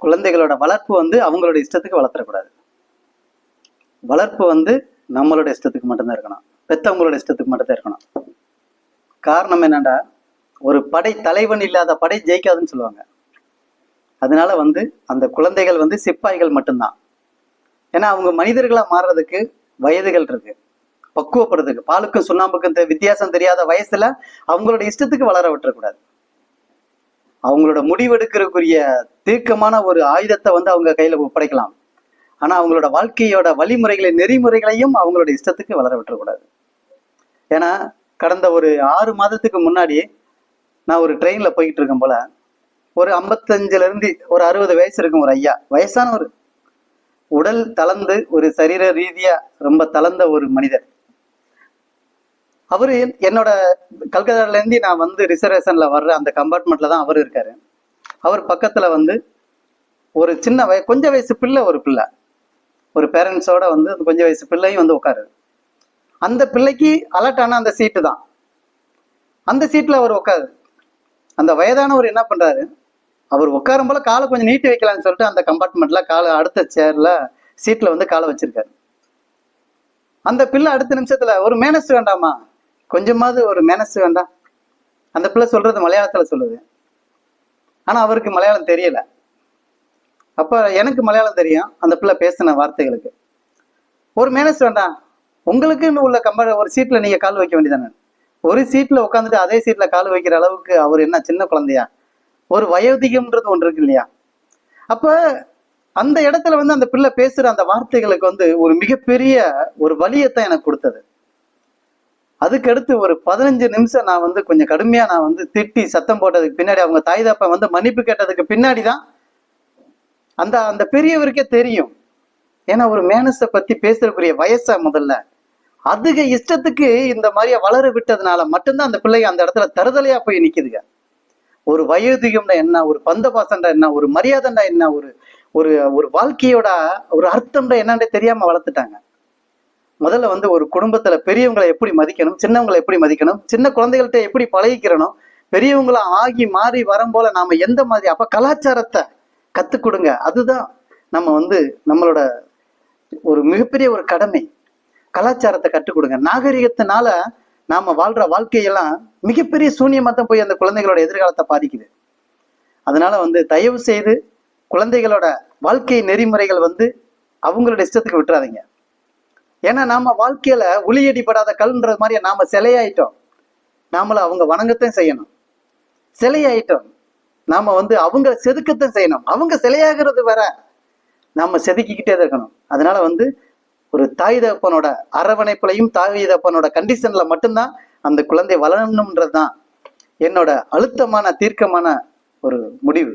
குழந்தைகளோட வளர்ப்பு வந்து அவங்களோட இஷ்டத்துக்கு வளர்த்துறக்கூடாது. வளர்ப்பு வந்து நம்மளோட இஷ்டத்துக்கு மட்டும்தான் இருக்கணும், பெற்றவங்களோட இஷ்டத்துக்கு மட்டும்தான் இருக்கணும். காரணம் என்னன்னா, ஒரு படை தலைவன் இல்லாத படை ஜெயிக்காதுன்னு சொல்லுவாங்க. அதனால வந்து அந்த குழந்தைகள் வந்து சிப்பாய்கள் மட்டும்தான். ஏன்னா அவங்க மனிதர்களா மாறுறதுக்கு வயதுகள் இருக்கு, பக்குவப்படுறதுக்கு. பாலுக்கும் சுண்ணாம்புக்கும் வித்தியாசம் தெரியாத வயசுல அவங்களோட இஷ்டத்துக்கு வளர விட்டுறக்கூடாது. அவங்களோட முடிவெடுக்கிறதுக்குரிய தீர்க்கமான ஒரு ஆயுதத்தை வந்து அவங்க கையில ஒப்படைக்கலாம். ஆனா அவங்களோட வாழ்க்கையோட வழிமுறைகளை நெறிமுறைகளையும் அவங்களோட இஷ்டத்துக்கு வளர விட்டுறக்கூடாது. ஏன்னா கடந்த ஒரு 6 மாதத்துக்கு முன்னாடி நான் ஒரு ட்ரெயின்ல போய்கிட்டு இருக்கும் போல, ஒரு 55ல இருந்து ஒரு 60 வயசு இருக்கும் ஒரு ஐயா, வயசான ஒரு உடல் தளர்ந்து ஒரு சரீர ரீதியா ரொம்ப தளர்ந்த ஒரு மனிதர். அவரு என்னோட கல்கத்தால இருந்து நான் வந்து ரிசர்வேஷன்ல வர்ற அந்த கம்பார்ட்மெண்ட்ல தான் அவர் இருக்காரு. அவர் பக்கத்துல வந்து ஒரு சின்ன கொஞ்சம் வயசு பிள்ளை, ஒரு பிள்ளை, ஒரு பேரண்ட்ஸோட வந்து கொஞ்சம் வயசு பிள்ளையும் வந்து உட்காரு. அந்த பிள்ளைக்கு அலர்ட் ஆன அந்த சீட்டு தான், அந்த சீட்ல அவர் உட்காரு. அந்த வயதானவர் என்ன பண்றாரு, அவர் உட்காரும் போல காலை கொஞ்சம் நீட்டி வைக்கலாம்னு சொல்லிட்டு அந்த கம்பார்ட்மெண்ட்ல காலை அடுத்த சேர்ல சீட்ல வந்து காலை வச்சிருக்காரு. அந்த பிள்ளை அடுத்த நிமிஷத்துல, ஒரு மேனஸ் வேண்டாமா, கொஞ்சமாவது ஒரு மேனஸ் வேண்டாம், அந்த பிள்ளை சொல்றது மலையாளத்துல சொல்லுது. ஆனா அவருக்கு மலையாளம் தெரியல. அப்ப எனக்கு மலையாளம் தெரியும், அந்த பிள்ளை பேசின வார்த்தைகளுக்கு. ஒரு மேனஸ் வேண்டாம், உங்களுக்குன்னு உள்ள ஒரு சீட்ல நீங்க கால் வைக்க வேண்டியதானே. ஒரு சீட்ல உட்காந்துட்டு அதே சீட்ல கால் வைக்கிற அளவுக்கு அவர் என்ன சின்ன குழந்தையா? ஒரு வயோதிகம்ன்றது ஒன்று இருக்கு இல்லையா? அப்ப அந்த இடத்துல வந்து அந்த பிள்ளை பேசுற அந்த வார்த்தைகளுக்கு வந்து ஒரு மிகப்பெரிய ஒரு வலியத்தான் எனக்கு கொடுத்தது. அதுக்கடுத்து ஒரு 15 நிமிஷம் நான் வந்து கொஞ்சம் கடுமையா நான் வந்து திட்டி சத்தம் போட்டதுக்கு பின்னாடி, அவங்க தாய் தப்ப வந்து மன்னிப்பு கேட்டதுக்கு பின்னாடிதான் அந்த அந்த பெரியவருக்கே தெரியும். ஏன்னா ஒரு மேனஸை பத்தி பேசுறதுக்குரிய வயசா முதல்ல அதிக இஷ்டத்துக்கு இந்த மாதிரியா வளர விட்டதுனால மட்டும்தான் அந்த பிள்ளைங்க அந்த இடத்துல தருதலையா போய் நிக்குதுங்க. ஒரு வயோதிகம்னா என்ன, ஒரு பந்த பாசம்டா என்ன, ஒரு மரியாதைண்டா என்ன, ஒரு ஒரு ஒரு வாழ்க்கையோட ஒரு அர்த்தம்டா என்னன்றே தெரியாம வளர்த்துட்டாங்க. முதல்ல வந்து ஒரு குடும்பத்துல பெரியவங்களை எப்படி மதிக்கணும், சின்னவங்களை எப்படி மதிக்கணும், சின்ன குழந்தைகள்கிட்ட எப்படி பழகிக்கிறணும், பெரியவங்களா ஆகி மாறி வரும் போல நாம எந்த மாதிரி, அப்ப கலாச்சாரத்தை கத்துக் கொடுங்க. அதுதான் நம்ம வந்து நம்மளோட ஒரு மிகப்பெரிய ஒரு கடமை. கலாச்சாரத்தை கற்றுக் கொடுங்க. நாகரிகத்தினால நாம வாழ்ற வாழ்க்கையெல்லாம் மிகப்பெரிய சூன்யமா தான் போய் அந்த குழந்தைகளோட எதிர்காலத்தை பாதிக்குது. அதனால வந்து தயவு செய்து குழந்தைகளோட வாழ்க்கை நெறிமுறைகள் வந்து அவங்களோட இஷ்டத்துக்கு விட்டுறாதீங்க. ஏன்னா நாம வாழ்க்கையில உளியடிப்படாத கல்ன்றது மாதிரியே நாம சிலையாயிட்டோம். நாமள அவங்க வணங்கத்தான் செய்யணும். சிலையாயிட்டோம், நாம வந்து அவங்க செதுக்கத்தான் செய்யணும். அவங்க சிலையாகிறது வேற, நாம செதுக்கிக்கிட்டே தான் இருக்கணும். அதனால வந்து ஒரு தாய் தகப்பனோட அரவணைப்புலையும் தாய் தகப்பனோட கண்டிஷன்ல மட்டும்தான் அந்த குழந்தை வளரணும்ன்றதுதான் என்னோட அழுத்தமான தீர்க்கமான ஒரு முடிவு.